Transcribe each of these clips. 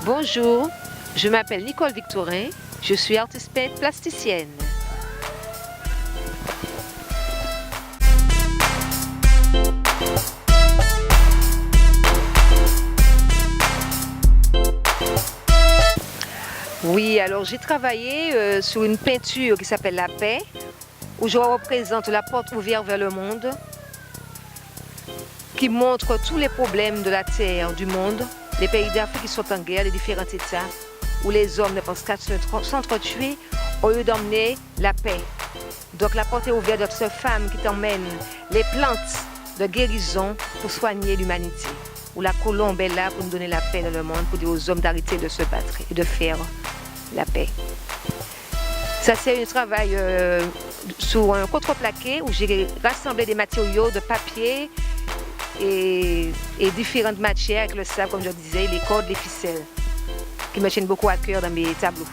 Bonjour, je m'appelle Nicole Victorin, je suis artiste peintre plasticienne. Oui, alors j'ai travaillé sur une peinture qui s'appelle La Paix, où je représente la porte ouverte vers le monde, qui montre tous les problèmes de la terre, du monde, les pays d'Afrique qui sont en guerre, les différents États, où les hommes ne pensent qu'à s'entretuer au lieu d'emmener la paix. Donc la porte est ouverte de cette femme qui t'emmène les plantes de guérison pour soigner l'humanité. Où la colombe est là pour nous donner la paix dans le monde, pour dire aux hommes d'arrêter de se battre et de faire la paix. Ça c'est un travail sur un contreplaqué où j'ai rassemblé des matériaux de papier et différentes matières avec le sable, comme je disais, les cordes, les ficelles, qui me tiennent beaucoup à cœur dans mes tableaux.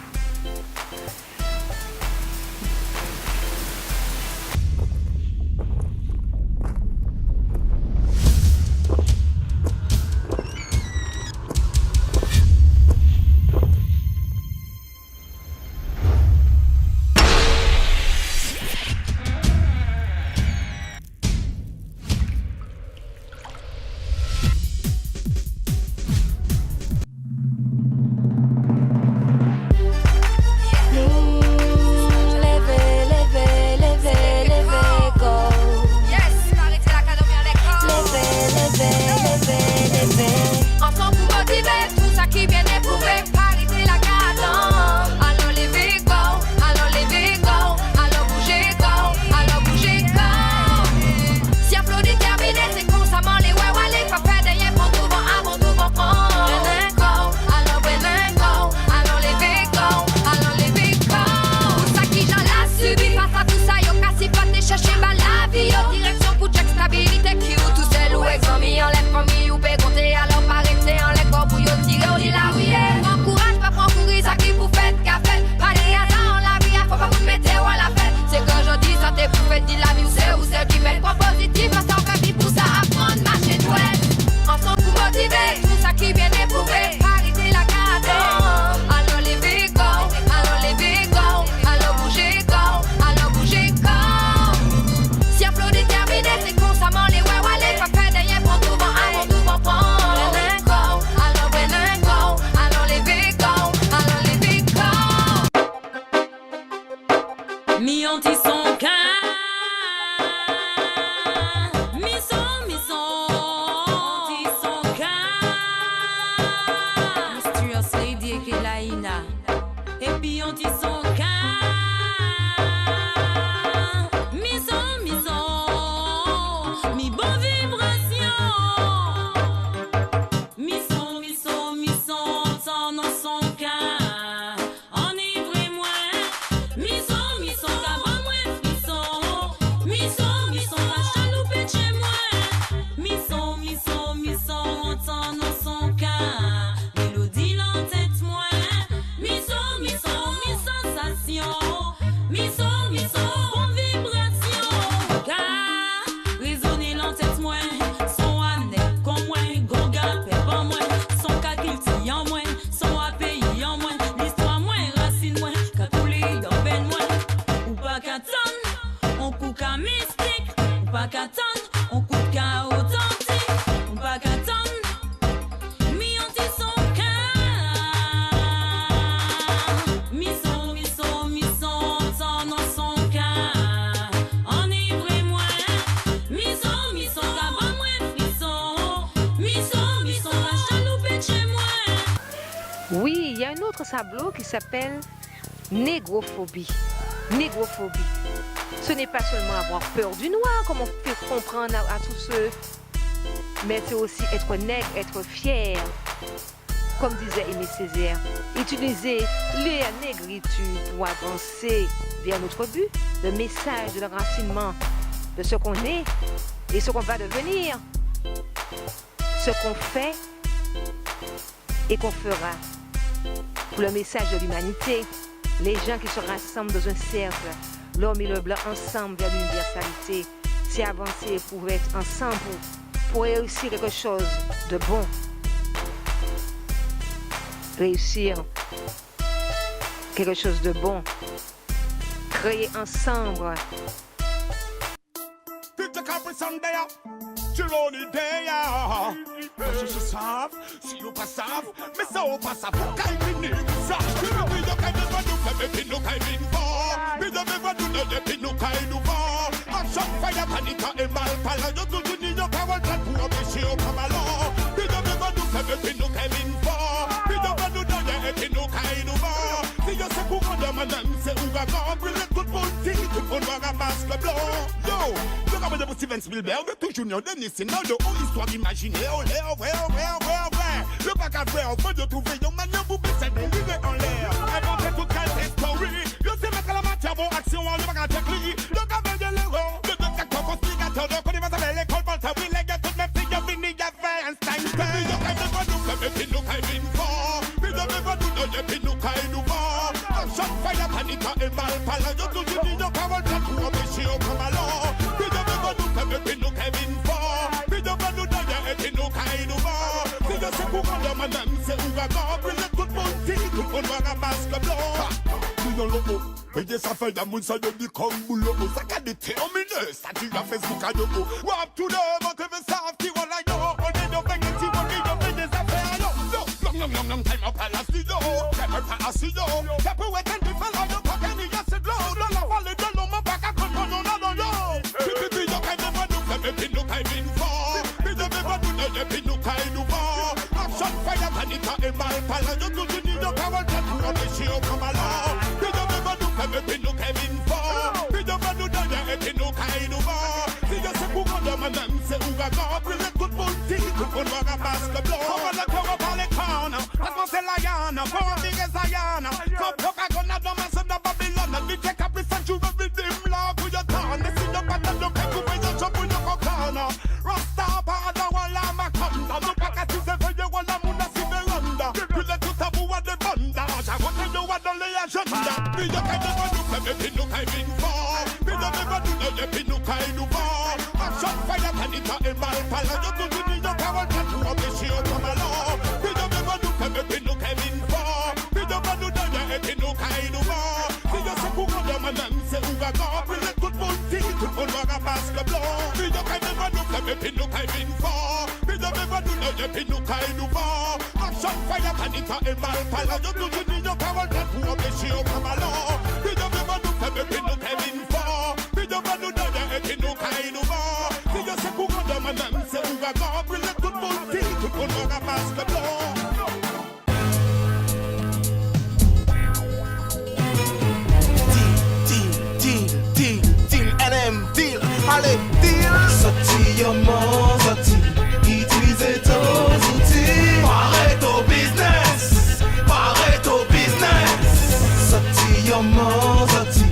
Oui, il y a un autre tableau qui s'appelle négrophobie. Négrophobie. Ce n'est pas seulement avoir peur du noir, comme on peut comprendre à tous ceux, mais c'est aussi être nègre, être fier. Comme disait Aimé Césaire, utiliser la négritude pour avancer vers notre but, le message de l'enracinement de ce qu'on est et ce qu'on va devenir, ce qu'on fait et qu'on fera. Pour le message de l'humanité, les gens qui se rassemblent dans un cercle, l'homme et le blanc ensemble vers l'universalité, c'est avancer pour être ensemble, pour réussir quelque chose de bon. réussir quelque chose de bon. Créer ensemble. Je savent, si vous pas savent, mais ça on passe à vous qu'à venir. Ça, je veux dire qu'à nous va nous faire des nous qu'à venir fort. Mais de me va nous donner des nous qu'à nous voir. À chaque fois y'a panique et mal parlant. Yo toutuni yo parole pour empêcher au camalon. Mais de me va nous faire des nous qu'à venir fort. Mais de va nous donner des nous qu'à nous voir. Si yo c'est pour qu'on madame c'est ouragan. Brûler tout le monde dit, tout le monde va ramasser le blanc. Yo, je ramène de Steven Spielberg, tout Junior Denis, c'est non de haut histoire imaginée. Olé, ouais. Le bac à faire, on peut de trouver yon manière pour baisser des livres en l'air. Inventer toute quelle story. Yo c'est mettre la matière pour action, on ne va pas t'écrire. Le gamin de l'euro, le détecteur conspirateur, de connaît pas avec l'école, bon ça oui, les gars, toutes mes filles, y'a fini, y'a fait Einstein. Mais yo quand même pas nous, comme puis nous quand même fort. Mais yo même pas nous, donner puis nous quand nous vend. À chaque fois y'a panique et mal parlant. Yo tout dit, yo parole pour empêcher au camalon. Mais yo même pas nous, comme puis nous quand même fort. Mais yo pas nous donner puis nous quand nous vend. C'est pour qu'on madame, c'est ouragan. Brûler tout le monde dit, tout le monde va ramasser le blanc. Dis dans le mot, payer sa feuille d'amour, ça donne du comme boulot. Ça a déterminé, ça tu as Facebook à nouveau. Wap to them, on te veut savent qui roule à yo. On est dans 20 petits mots, on fait des affaires à yo. Long, time up à la studio. Time up à la studio. Ça peut être un différent, yo, pas qu'un y a c'est de l'eau. Dans la vallée de l'eau, mon bac à contre, on a dans yo. Puis, yo, quand même, nous fait, mais puis nous, quand même, fort. Puis, devez pas nous donner, puis nous, quand nous vend. Chaque fois y'a panique et mal parlant. Yo tout unis, yo parole pour empêcher au camalon. Puis devez pas nous faire, mais puis nous Kevin fort. Puis devez nous donner, et puis nous quand nous vend. Si yo c'est pour qu'on demande même, c'est ouragan. Puis tout le monde dit, tout le monde va ramasser le blanc. On va la cour par les crânes. Parce qu'on c'est la Yana, pour un big et Zayana. Comme Pocahontas dans ma zone de Babylone. Vite et Capricorn, tu veux vidim là pour y'a tant. Et si y'a pas de nous, qu'est-ce que vous y'a pour y'a cocaine. Rasta, parada, wala, macanda. Nous pas qu'à tous éveiller, wala, mouna, si véranda. Puis les tout à vous à des bandas. J'avoue que nous à dans les agendas. Puis y'a qu'à nous, nous fait, mais puis nous qu'à une fort. Puis y'a même pas nous donner, puis nous qu'à nous vend. À chaque fois y'a panique et mal parlant. Y'a tout unis, y'a parole pour empêcher au camalon. Puis y'a même pas nous fait, mais puis nous qu'à une fort. Puis y'a pas nous donner, et puis nous qu'à nous vend. Si y'a c'est pour qu'on demande même, c'est ouragan. Puis les tout le monde dit, tout le monde va ramasser le blanc. Puis y'a qu'à même pas nous fait, mais puis nous qu'à une fort. Puis y'a même pas nous donner, puis nous qu'à nous vend. À chaque fois y'a panique et mal parlant. Y'a tout unis, y'a parole pour empêcher au camalon. Puis y'a même pas nous fait, mais puis nous qu'à une fort. Puis y'a pas nous donner, et puis nous qu'à nous vend. Si y'a c'est pour qu'on demande même, c'est ouragan. Puis les tout le monde dit, tout le monde va ramasser le blanc. Allez, deal. Sorti au monde, sorti. Utilisez tous outils. Pareto business. Pareto business. Sorti au monde, sorti.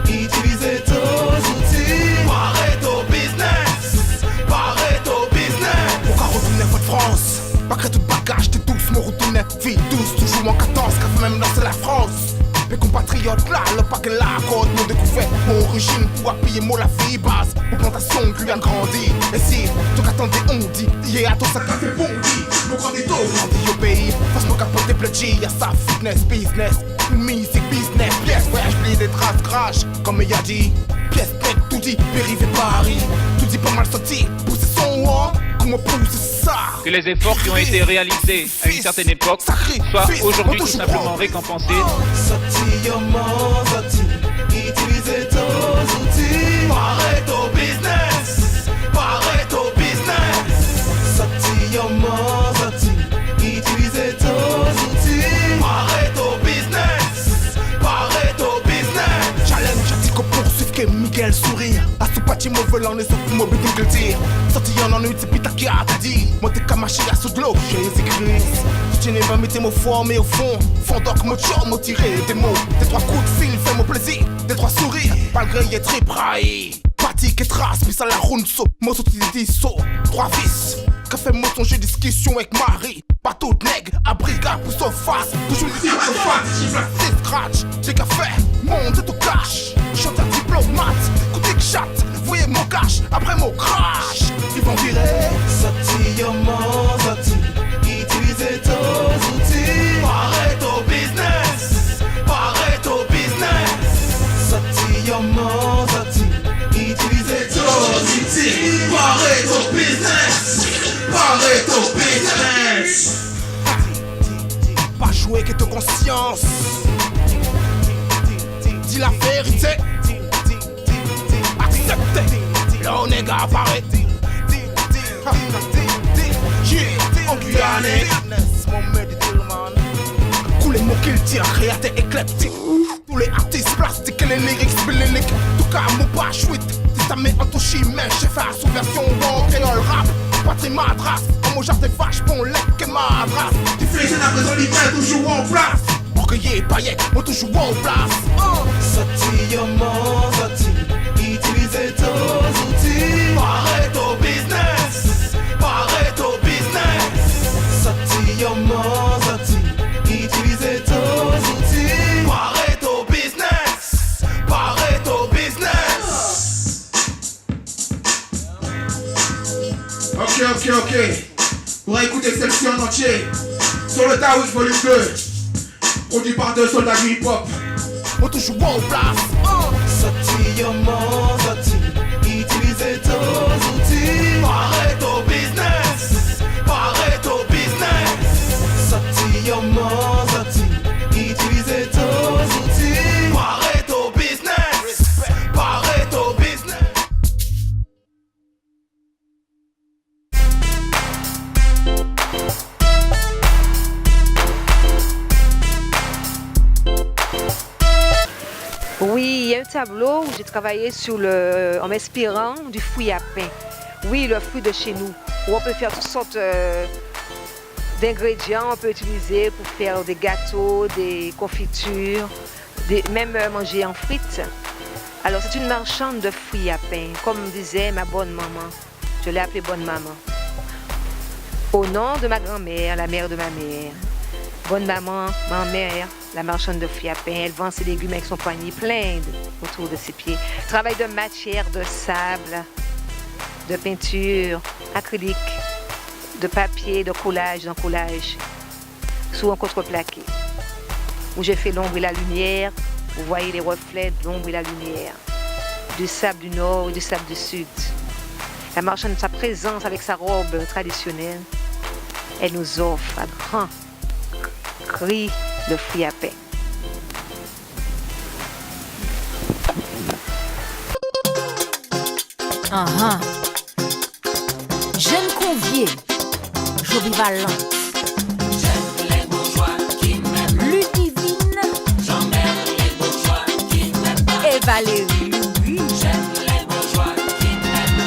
Utilisez tous outils. Pareto business. Pareto business. Pourquoi retourner votre France? Pas que tout bagage, t'es douce, me retourner. Vie douce, toujours en 14, car même lancer la France. Mes compatriotes là, le paquet là, côte m'ont découvert mon origine pour appuyer mon la vie base. Aux plantations que lui a grandi. Et si, tout qu'attendez, on dit, y'a à tout ça qui fait bon dit. Mon grand étau, grandi au pays. Face mon capote des bloodgy, y'a sa fitness, business. Music, business, pièce, voyage, pli des traces, crash. Comme il a dit, pièce, tête, tout dit, périphérie Paris. Tout dit pas mal sorti, pousser son haut. Comment pousser ça? Que les efforts qui ont été réalisés à une certaine époque soient aujourd'hui tout simplement récompensés. Sorti au monde, sorti. Utilisez tous outils. Pareto business. Pareto business. Sorti au monde, sorti. Utilisez tous outils. Pareto business. Pareto business. Challenge, j'attire qu'on poursuive que Miguel sourire. À ce pâtis mauvais l'en est sauf pour mobile de dire. Sorti en ennui, c'est pita qui a dit. Monté kamaché à sous de l'eau, j'ai écrit. Je n'ai pas mis tes mots forts, mais au fond, fondant que mon chor m'a tiré des mots. Des trois coups de fil, fais mon plaisir. Des trois sourires, malgré y être braillé. Pratique et trace, puis ça la roune saut. Mon sauté dit saut, trois vis. Café moton, j'ai discussion avec Marie. Pas tout nègre, à brigade pour son face. Toujours les yeux de face, c'est scratch. J'ai café, monde tout cash. Chanteur diplomate, côté que chatte. Voyez mon cash, après mon crash. Ils vont virer. Sorti au monde, sorti. Utilisez tous outils. Pareil. pris de conscience. Dis la vérité. Acceptez. Là on est gars apparaît. En Guyane. Couler mon qu'il tire, créateur éclectique. Tous les artistes plastiques et les lyrics bilingues. Tout cas mon pas chouette. Si ça met en touche mais j'ai fait sous version bon créole rap. Patrie madras, en mon genre de vache bon lait que madras. Tu fais j'ai la présent l'hiver toujours en place. Orgueillé paillette, moi toujours en place. Sorti au monde, sorti. Utilisez tous outils. Pareto business. Pareto business. Sorti au monde, sorti. Utilisez tous outils. Pareto business. Pareto business. Ok. Pour écouter celle-ci en entier. Sur le Tawix volume 2. Produit par deux soldats du hip-hop. On touche en place. Sorti au monde, sorti. Utilisez tous outils. Pareto business. Pareto business. Sorti au monde, sorti. Utilisez tous outils. Pareto business. Pareto business. Oui, il y a un tableau où j'ai travaillé en m'inspirant du fruit à pain. Oui, le fruit de chez nous, où on peut faire toutes sortes d'ingrédients, on peut utiliser pour faire des gâteaux, des confitures, même manger en frites. Alors c'est une marchande de fruits à pain, comme disait ma bonne maman. Je l'ai appelée bonne maman. Au nom de ma grand-mère, la mère de ma mère. Bonne maman, ma mère, la marchande de fruits à pain, elle vend ses légumes avec son poignet plein autour de ses pieds. Travail de matière, de sable, de peinture, acrylique, de papier, de collage, d'encollage, sous un contreplaqué, où j'ai fait l'ombre et la lumière. Vous voyez les reflets de l'ombre et la lumière, du sable du nord et du sable du sud. La marchande, sa présence avec sa robe traditionnelle, elle nous offre à grands cris de fruits à pain. Jeune convié, Joby Valent. J'aime les bourgeois qui m'aiment. Ludivine. J'emmerde les bourgeois qui m'aiment pas. Et Valérie Louis. J'aime les bourgeois qui m'aiment.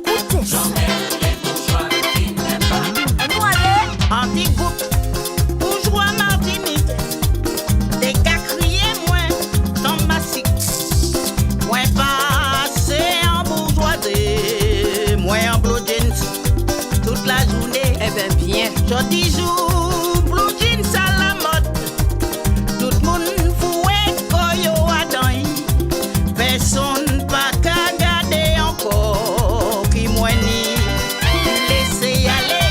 Écoutez ça. J'emmerde les bourgeois qui m'aiment pas. Nous allons. Anti-groupe, bourgeois Martinique. Des gars criés moins dans ma sique. Moins passé en bourgeoisie. Moins en blue jeans. Toute la journée. Eh ben bien. Jodi jour, blue jeans à la mode. Tout le monde fouet koyo à doi. Personne pas qu'à garder encore. Qui moi ni laisser aller.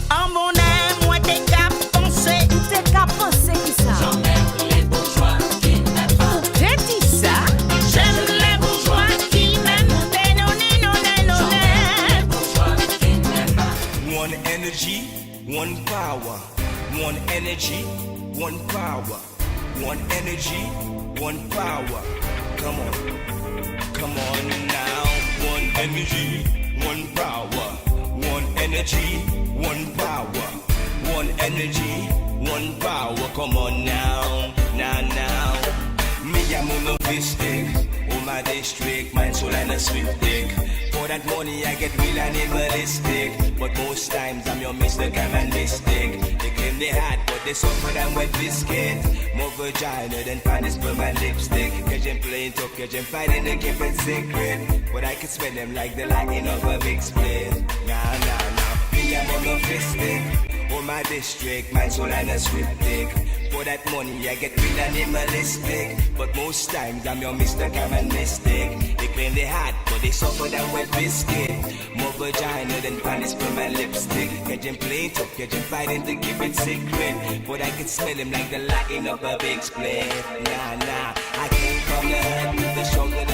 En mon aime, moi t'es qu'à penser. T'es qu'à penser qui ça? J'emmerde les bourgeois qui m'aiment pas. J'ai dit ça. J'aime les bourgeois qui m'aiment. Les bourgeois qui m'aiment pas. One energy, one power. One energy, one power. One energy, one power. Come on now. One energy, one power. One energy, one power. One energy, one power. Come on now. Me I'm on a mistake. Oh my district, mine soul and a sweet dick. For that money I get real animalistic. But most times I'm your Mr. Cavalistic. They claim they hot, but they suffer than wet biscuit. More vagina than finest for my lipstick. Catch them playing tough, catch them fighting and keep it secret. But I can spend them like the lightning of a big split. Nah. Me I'm on a fistic. Oh my district, mine soul and a sweet dick. For that money I get real animalistic. But most times I'm your Mr. Cavalistic. They claim they hot, but they suffer than wet biscuit. More vagina than panties for my lipstick. Catch them playing tough, catch them fighting to keep it secret. But I can smell them like the lightning of a big split. Nah, I came from the hood, the struggle,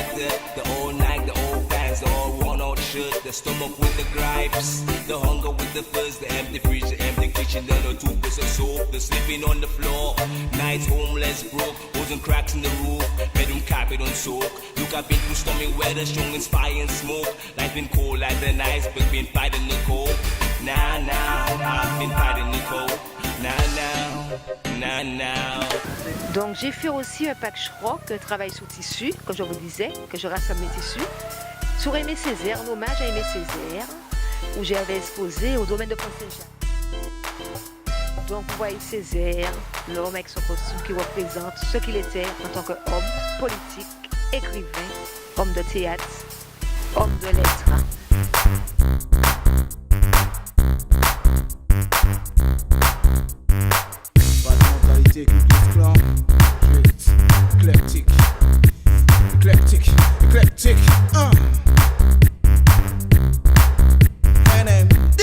the all night, the old fans Guys all worn out shirt, the stomach with the gripes, the hunger with the thirst, the empty fridge, the empty kitchen, then a toothpaste of soap, the sleeping on the floor, nights homeless, broke, holes and cracks in the roof, bedroom carpet on soak. Look, I've been through stormy weather, strong in fire and smoke. Life been cold like the ice, but been fighting the cold. Now, I've been fighting the cold. Now. Donc j'ai fait aussi un pack Schrock, un travail sous tissu, comme je vous disais, que je rassemble mes tissus, sur Aimé Césaire, un hommage à Aimé Césaire, où j'avais exposé au domaine de Pont-Saint-Jacques. Donc vous voyez Césaire, l'homme avec son costume qui représente ce qu'il était en tant qu'homme politique, écrivain, homme de théâtre, homme de lettres. Pas de mentalité qui pousse clan. Juste éclectique. NMD.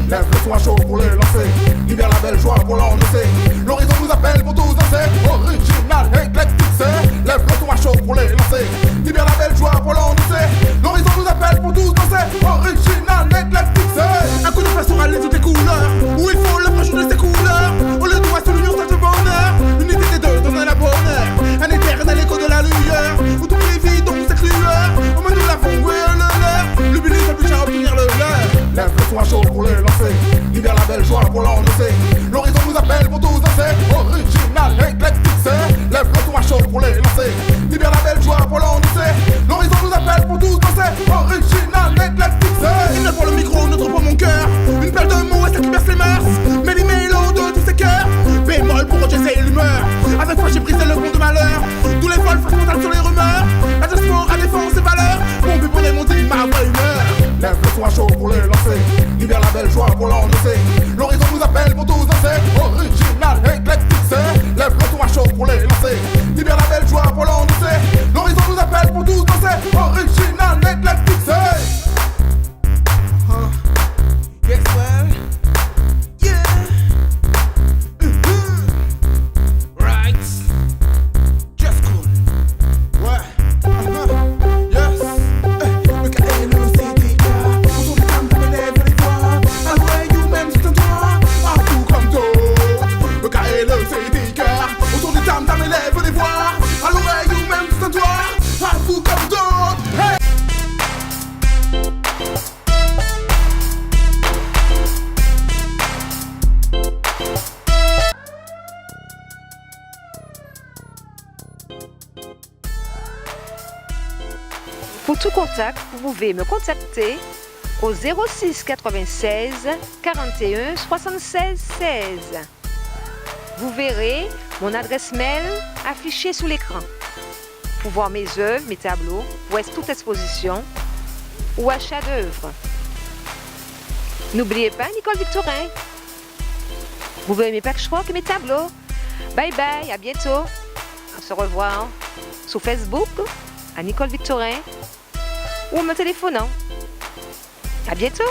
Lève le son à chaud pour les lancer. Libère la belle joie pour l'endosser. L'horizon nous appelle pour tous danser. Original, éclectique, c'est. Lève le son à chaud pour les lancer. Libère la belle joie pour l'endosser. L'horizon nous appelle pour tous danser. Original, éclectique, c'est. Un coup de feu sur aller toutes les couleurs. Où il faut le prochain de ses couleurs. On le doit sur l'union, c'est le bonheur. Unité des deux dans un bonheur. Un éternel écho de la lueur. Où tout est vide, donc cette lueur. Au moins nous l'avons, oui, le leur. Le but est plus à obtenir le leur. Lève le son à chaud pour les lancer. Libère la belle joie pour l'endosser. L'horizon nous appelle pour tous danser. Original, éclectique, c'est. Lève le son à chaud pour les lancer. Libère la belle joie pour l'endosser. L'horizon nous appelle pour tous danser. Original, éclectique, c'est. Une note pour le micro, une autre pour mon cœur. Une paire de mots et ça qui berce les mœurs. Mais les mélos de tous ces cœurs. Bémol pour redresser l'humeur. Avec foi j'ai brisé le pont de malheur. Tous les folles fassent mental sur les rumeurs. La diaspora défend ses valeurs. Mon but pour démonter ma vraie humeur. Lève le son à chaud pour les lancer. Libère la belle joie pour l'endosser. L'horizon nous appelle pour tous danser. Original, éclectique, c'est. Lève le son à chaud pour les lancer. Libère la belle joie pour l'endosser. L'horizon nous appelle pour tous danser. Original, éclectique, c'est. Yes, well. Yeah. Right. Just cool. Ouais. Yes. Le KLE, c'est des gars. Autour des femmes, comme élève les voix. Alloué, you même, c'est un toit. Partout comme d'autres. Le KLE, c'est des gars. Autour des dames, élève les voix. Alloué, you même, c'est un toit. Partout comme d'autres. Hey. Pour tout contact, vous pouvez me contacter au 06 96 41 76 16. Vous verrez mon adresse mail affichée sous l'écran pour voir mes œuvres, mes tableaux, pour toute exposition ou achat d'œuvres. N'oubliez pas Nicole Victorin. Vous verrez mes packs Schrock et mes tableaux. Bye bye, à bientôt. On se revoit sur Facebook à Nicole Victorin ou en me téléphonant. À bientôt.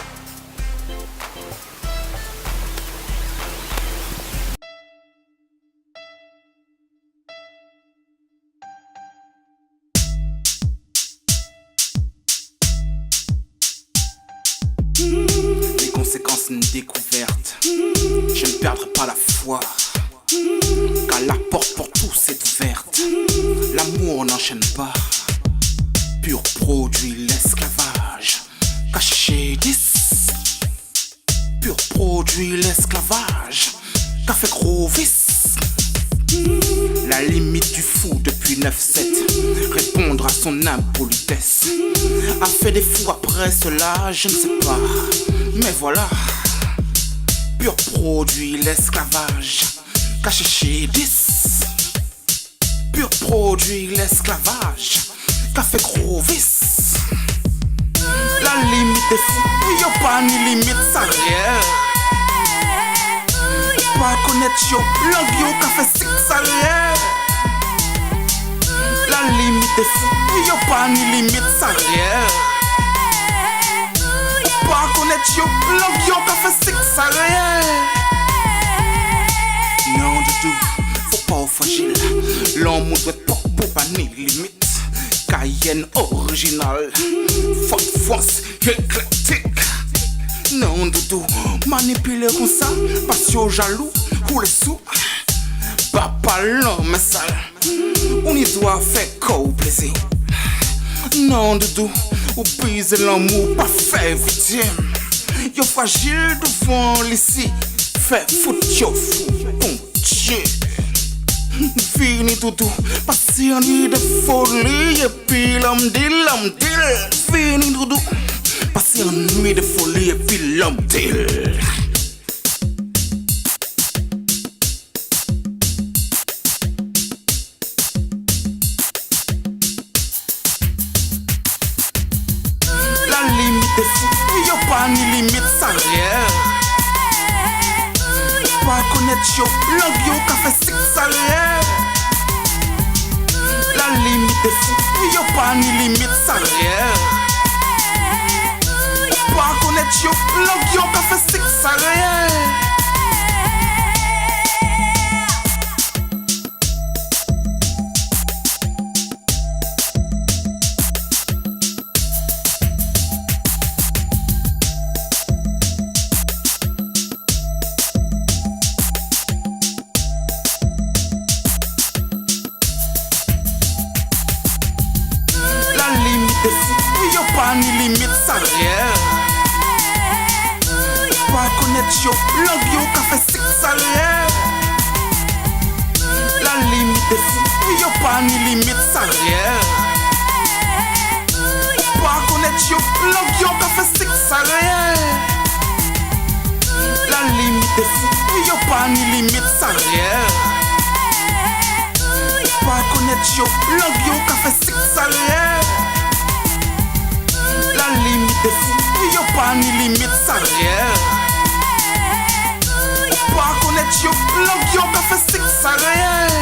Les conséquences d'une découverte. Je ne perdrai pas la foi, car la porte pour tous est ouverte. L'amour n'enchaîne pas. Pur produit l'esclavage. Caché 10. Pur produit l'esclavage. Café Grovis. La limite du fou depuis 9-7. Répondre à son impolitesse. A fait des fous après cela, je ne sais pas. Mais voilà. Pur produit l'esclavage. Caché chez 10. Pur produit l'esclavage. Café Grovis. La limite des fous, y'a pas ni limite, ça réel. Pas connaître yo, langue yo, café six, ça réel. La limite des fous, y'a pas ni limite, ça réel. Pas connaître yo, langue yo, café six, ça réel. Non du tout, faut pas au fragile. L'homme doit pas pour pas ni limite. dégaine originale. Forte force, éclectique. Non, doudou, manipuler comme ça, passion jaloux, pour les sous. Papa l'homme sale, on y doit faire qu'au plaisir. Non, doudou, ou bise l'amour, pas fait victime. Yo fragile devant l'ici, fait foutre yo fou, bon Dieu. Fini doudou, passer en nuit de folie, et puis l'homme dit. Fini doudou, passer en nuit de folie, et puis l'homme dit. La limite est fou, y'a pas ni limite salariale. Pas connaître yo, langue yo qu'a fait six salariale. La limite est fou, y'a pas ni limite salariale. Pas connaître yo, langue yo qu'a fait six salariale. Pas ni limite salariale. Pas connaître yo, langue yo qu'a fait six salariale. La limite est fou, y'a pas ni limite salariale. Pas connaître yo, langue yo qu'a fait six salariale. La limite est fou, y'a pas ni limite salariale. Pas connaître yo, langue yo qu'a fait six salariale. La limite est fou, y'a pas ni limite salariale. Pas connaître yo, langue yo qu'a fait six salariale.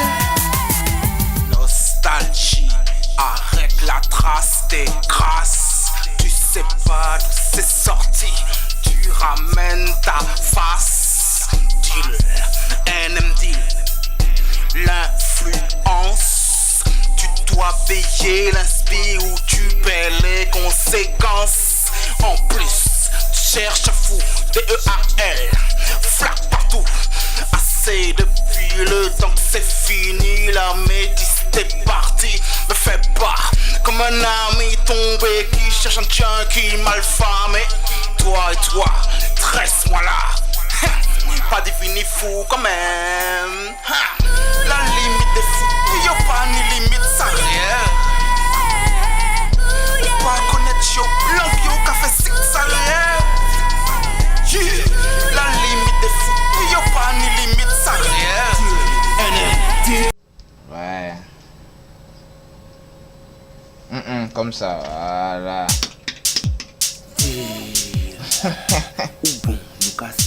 Nostalgie, arrête la trace des grâces. Tu sais pas d'où c'est sorti, tu ramènes ta face. Deal, NM deal, l'influence. Tu dois payer l'inspi ou tu paies les conséquences. En plus, tu cherches à fou, DEAL, flaque partout. Assez depuis le temps que c'est fini, la métisse t'es partie. Me fais pas comme un ami tombé qui cherche un junkie malfamé. Toi et toi, tresse-moi là. Pas défini fou quand même. La limite est fou, y'a pas ni limite salariale. Pas connaître yo, langue yo qu'a fait six salariale. La limite est fou, y'a pas ni limite salariale. Ouais. Comme ça, voilà. Ou bon, Lucas, si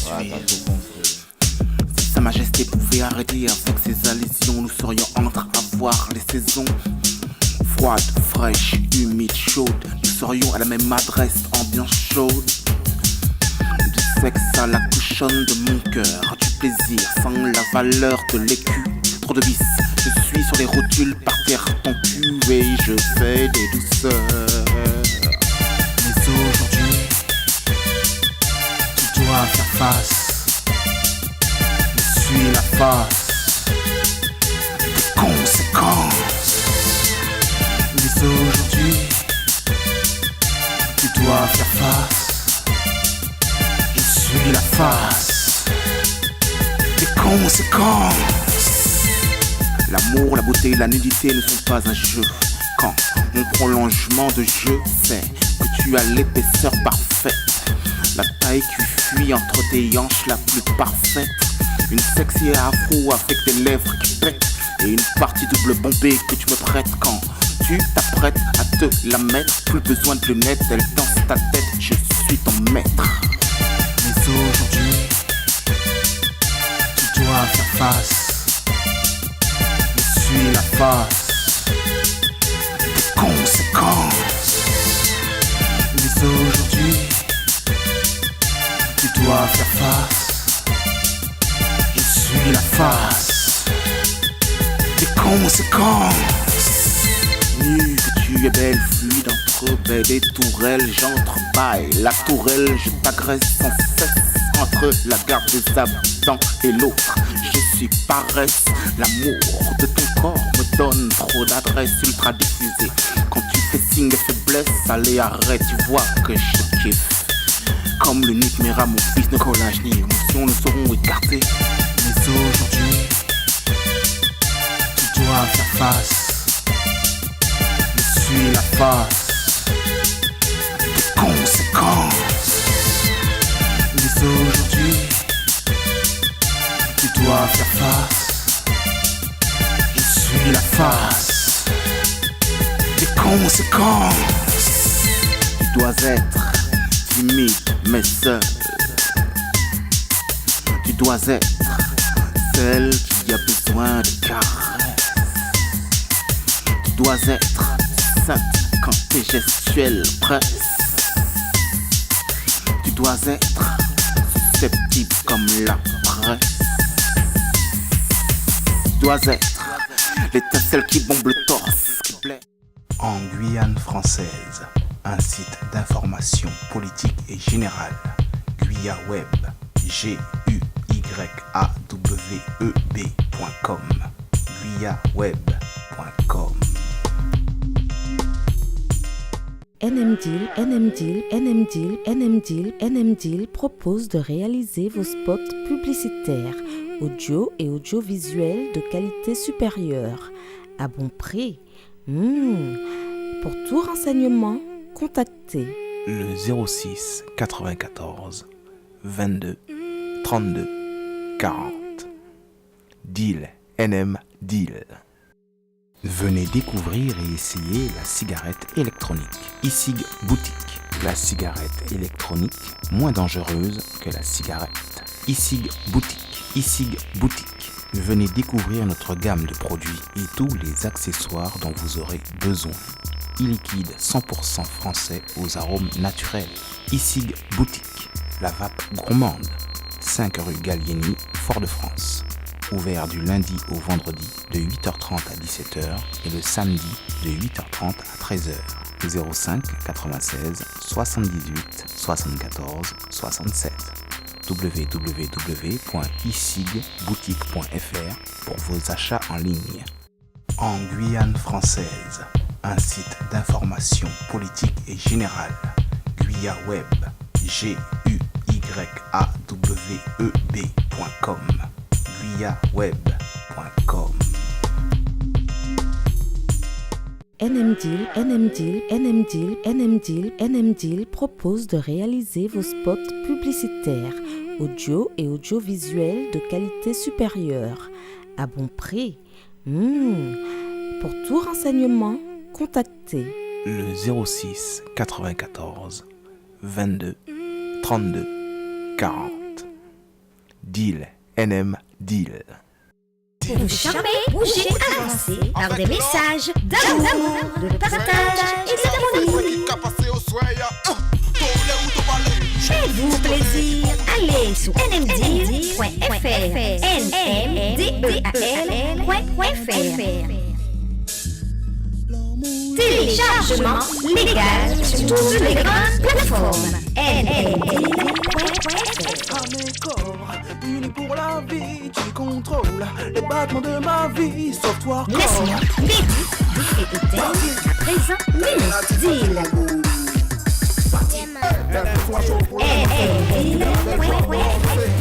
Sa Majesté pouvait arrêter avec ses allusions, nous serions entre à voir les saisons. Froide, fraîche, humide, chaude, nous serions à la même adresse, ambiance chaude. Du sexe à la couchonne de mon cœur, du plaisir sans la valeur de l'écu. Trop de vices, je suis sur les rotules, par terre ton cul et je fais des douceurs. Mais aujourd'hui, tu dois faire face. Je suis la face des conséquences. Mais aujourd'hui, tu dois faire face. Je suis la face des conséquences. L'amour, la beauté, la nudité ne sont pas un jeu. Quand mon prolongement de jeu fait que tu as l'épaisseur parfaite, la taille qui fuit entre tes hanches la plus parfaite, une sexy afro avec des lèvres qui pètent et une partie double bombée que tu me prêtes quand tu t'apprêtes à te la mettre. Plus besoin de lunettes, elle danse ta tête, je suis ton maître. Mais aujourd'hui, tu dois faire face. Je suis la face des conséquences. Mais aujourd'hui, tu dois faire face. Je suis la face des conséquences. Nu que tu Tu es belle, fluide entre belle et tourelle. J'entrebâille la tourelle, je t'agresse sans cesse. Entre la garde des habitants et l'autre, je suis paresse. L'amour de ton corps me donne trop d'adresse ultra diffusée. Quand tu fais signe de faiblesse, allez arrête, tu vois que je kiffe. Comme le numéra, mon fils, ne collage ni émotion ne seront écartés. Mais aujourd'hui, tu dois faire face. Je suis la face des conséquences. Mais aujourd'hui, tu dois faire face. Je suis la face des conséquences. Tu dois être timide mais seul. Tu dois être celle qui a besoin de caresses. Tu dois être sainte quand tes gestuels pressent. Tu dois être susceptible comme la presse. Tu dois être l'étincelle qui bombe le torse, qui plaît. En Guyane française, un site d'information politique et générale, Guya Web, GUYAWEB.com, guyaweb.com. NMDeal propose de réaliser vos spots publicitaires, audio et audiovisuels de qualité supérieure, à bon prix. Pour tout renseignement, contactez le 06 94 22 32 40. Deal, NM Deal. Venez découvrir et essayer la cigarette électronique iSig Boutique. La cigarette électronique moins dangereuse que la cigarette. iSig Boutique. iSig Boutique. Venez découvrir notre gamme de produits et tous les accessoires dont vous aurez besoin. E-liquide 100% français aux arômes naturels. iSig Boutique. La vape gourmande. 5 rue Gallieni, Fort-de-France. Ouvert du lundi au vendredi de 8h30 à 17h et le samedi de 8h30 à 13h. 05 96 78 74 67. www.isigboutique.fr pour vos achats en ligne. En Guyane française, un site d'information politique et générale, Guya Web, GUYAWEB.com, guyaweb.com. NMDeal propose de réaliser vos spots publicitaires, audio et audiovisuels de qualité supérieure, à bon prix. Pour tout renseignement, contactez le 06 94 22 32 40. Deal, NM Deal. Pour vous charmer, bouger, avancer par des messages d'amour, de partage et d'harmonie. Faites-vous plaisir, allez sur nmdeal.fr, nmdeal.fr. Téléchargement légal sur toutes les grandes plateformes. nmdeal.fr. Unis pour la vie, tu contrôles les battements de ma vie. Software Laisse-moi début et éteindre à présent Minute Deal. nmdeal.fr.